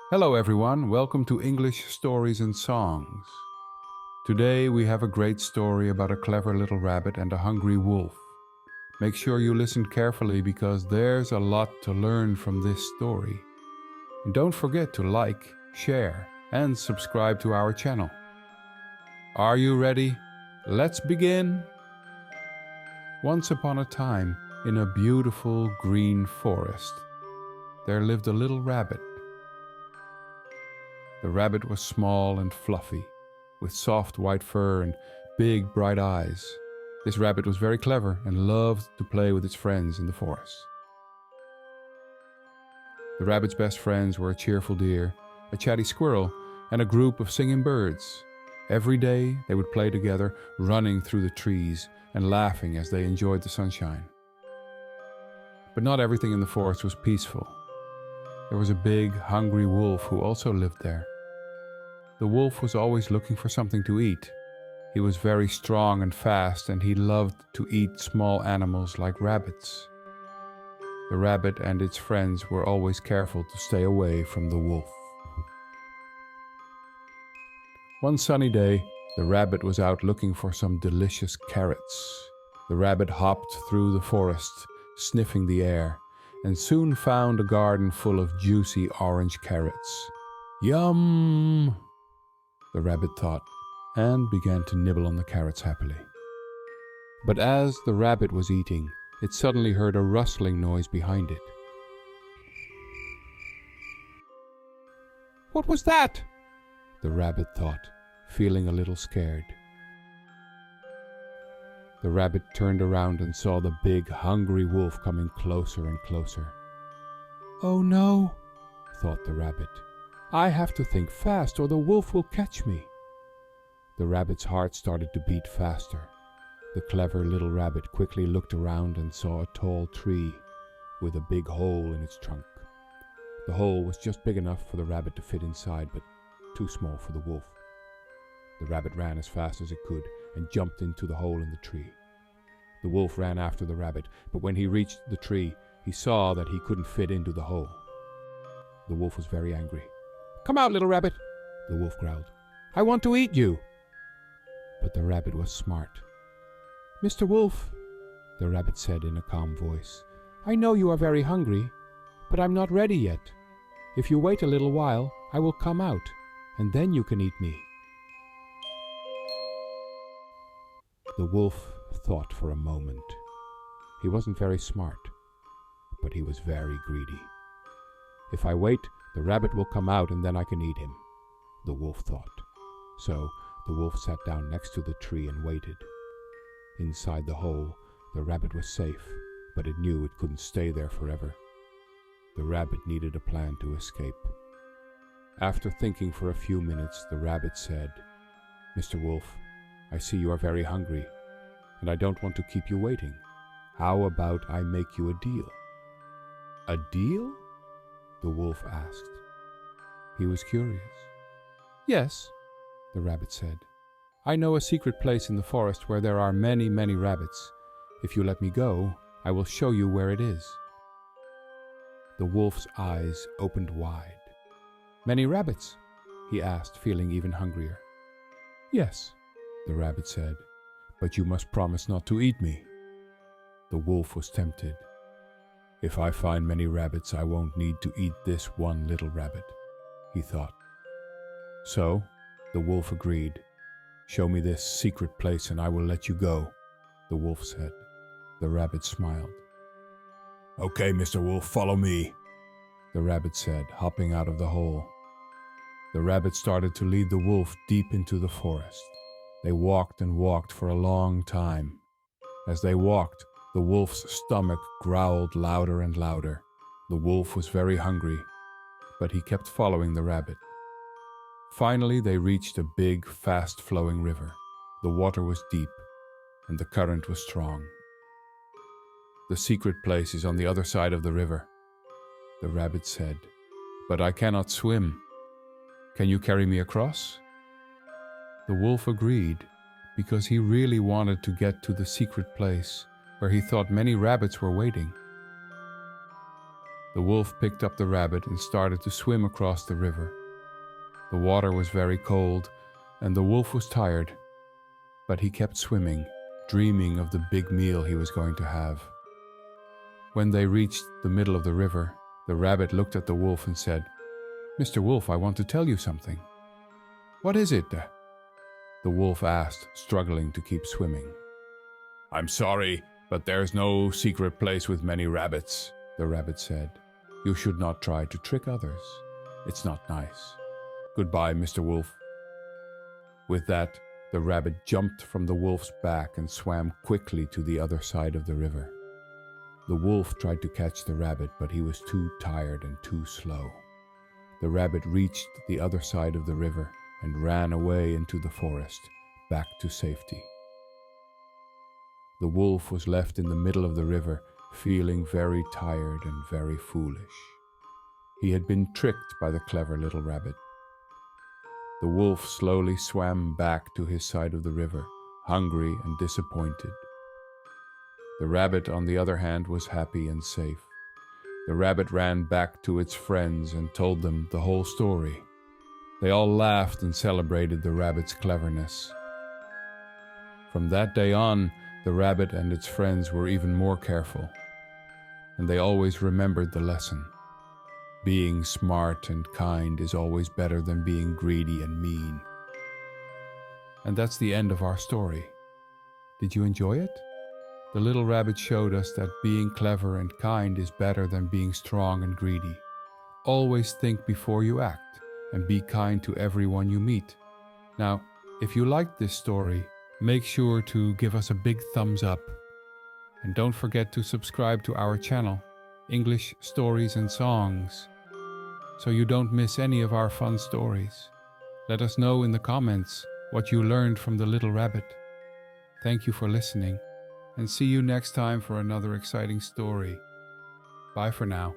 Hello everyone, welcome to English Stories and Songs. Today we have a great story about a clever little rabbit and a hungry wolf. Make sure you listen carefully because there's a lot to learn from this story. And don't forget to like, share, and subscribe to our channel. Are you ready? Let's begin! Once upon a time, in a beautiful green forest, there lived a little rabbit. The rabbit was small and fluffy, with soft white fur and big bright eyes. This rabbit was very clever and loved to play with its friends in the forest. The rabbit's best friends were a cheerful deer, a chatty squirrel, and a group of singing birds. Every day they would play together, running through the trees and laughing as they enjoyed the sunshine. But not everything in the forest was peaceful. There was a big, hungry wolf who also lived there. The wolf was always looking for something to eat. He was very strong and fast, and he loved to eat small animals like rabbits. The rabbit and its friends were always careful to stay away from the wolf. One sunny day, the rabbit was out looking for some delicious carrots. The rabbit hopped through the forest, sniffing the air, and soon found a garden full of juicy orange carrots. Yum! The rabbit thought, and began to nibble on the carrots happily. But as the rabbit was eating, it suddenly heard a rustling noise behind it. What was that? The rabbit thought, feeling a little scared. The rabbit turned around and saw the big, hungry wolf coming closer and closer. Oh no, thought the rabbit. I have to think fast or the wolf will catch me. The rabbit's heart started to beat faster. The clever little rabbit quickly looked around and saw a tall tree with a big hole in its trunk. The hole was just big enough for the rabbit to fit inside, but too small for the wolf. The rabbit ran as fast as it could and jumped into the hole in the tree. The wolf ran after the rabbit, but when he reached the tree, he saw that he couldn't fit into the hole. The wolf was very angry. Come out, little rabbit, the wolf growled. I want to eat you. But the rabbit was smart. Mr. Wolf, the rabbit said in a calm voice, I know you are very hungry, but I'm not ready yet. If you wait a little while, I will come out, and then you can eat me. The wolf thought for a moment. He wasn't very smart, but he was very greedy. If I wait, the rabbit will come out and then I can eat him, the wolf thought. So the wolf sat down next to the tree and waited. Inside the hole, the rabbit was safe, but it knew it couldn't stay there forever. The rabbit needed a plan to escape. After thinking for a few minutes, the rabbit said, Mr. Wolf, I see you are very hungry, and I don't want to keep you waiting. How about I make you a deal? A deal? The wolf asked. He was curious. Yes, the rabbit said. I know a secret place in the forest where there are many, many rabbits. If you let me go, I will show you where it is. The wolf's eyes opened wide. Many rabbits? He asked, feeling even hungrier. Yes, the rabbit said, but you must promise not to eat me. The wolf was tempted. If I find many rabbits, I won't need to eat this one little rabbit, he thought. So, the wolf agreed. Show me this secret place and I will let you go, the wolf said. The rabbit smiled. Okay, Mr. Wolf, follow me, the rabbit said, hopping out of the hole. The rabbit started to lead the wolf deep into the forest. They walked and walked for a long time. As they walked, the wolf's stomach growled louder and louder. The wolf was very hungry, but he kept following the rabbit. Finally, they reached a big, fast-flowing river. The water was deep, and the current was strong. The secret place is on the other side of the river, the rabbit said, but I cannot swim. Can you carry me across? The wolf agreed, because he really wanted to get to the secret place where he thought many rabbits were waiting. The wolf picked up the rabbit and started to swim across the river. The water was very cold, and the wolf was tired, but he kept swimming, dreaming of the big meal he was going to have. When they reached the middle of the river, the rabbit looked at the wolf and said, "Mr. Wolf, I want to tell you something." "What is it?" the wolf asked, struggling to keep swimming. "I'm sorry, but there's no secret place with many rabbits," the rabbit said. "You should not try to trick others. It's not nice. Goodbye, Mr. Wolf." With that, the rabbit jumped from the wolf's back and swam quickly to the other side of the river. The wolf tried to catch the rabbit, but he was too tired and too slow. The rabbit reached the other side of the river and ran away into the forest, back to safety. The wolf was left in the middle of the river, feeling very tired and very foolish. He had been tricked by the clever little rabbit. The wolf slowly swam back to his side of the river, hungry and disappointed. The rabbit, on the other hand, was happy and safe. The rabbit ran back to its friends and told them the whole story. They all laughed and celebrated the rabbit's cleverness. From that day on, the rabbit and its friends were even more careful, and they always remembered the lesson. Being smart and kind is always better than being greedy and mean. And that's the end of our story. Did you enjoy it? The little rabbit showed us that being clever and kind is better than being strong and greedy. Always think before you act, and be kind to everyone you meet. Now, if you liked this story, make sure to give us a big thumbs up. And don't forget to subscribe to our channel, English Stories and Songs, so you don't miss any of our fun stories. Let us know in the comments what you learned from the little rabbit. Thank you for listening, and see you next time for another exciting story. Bye for now.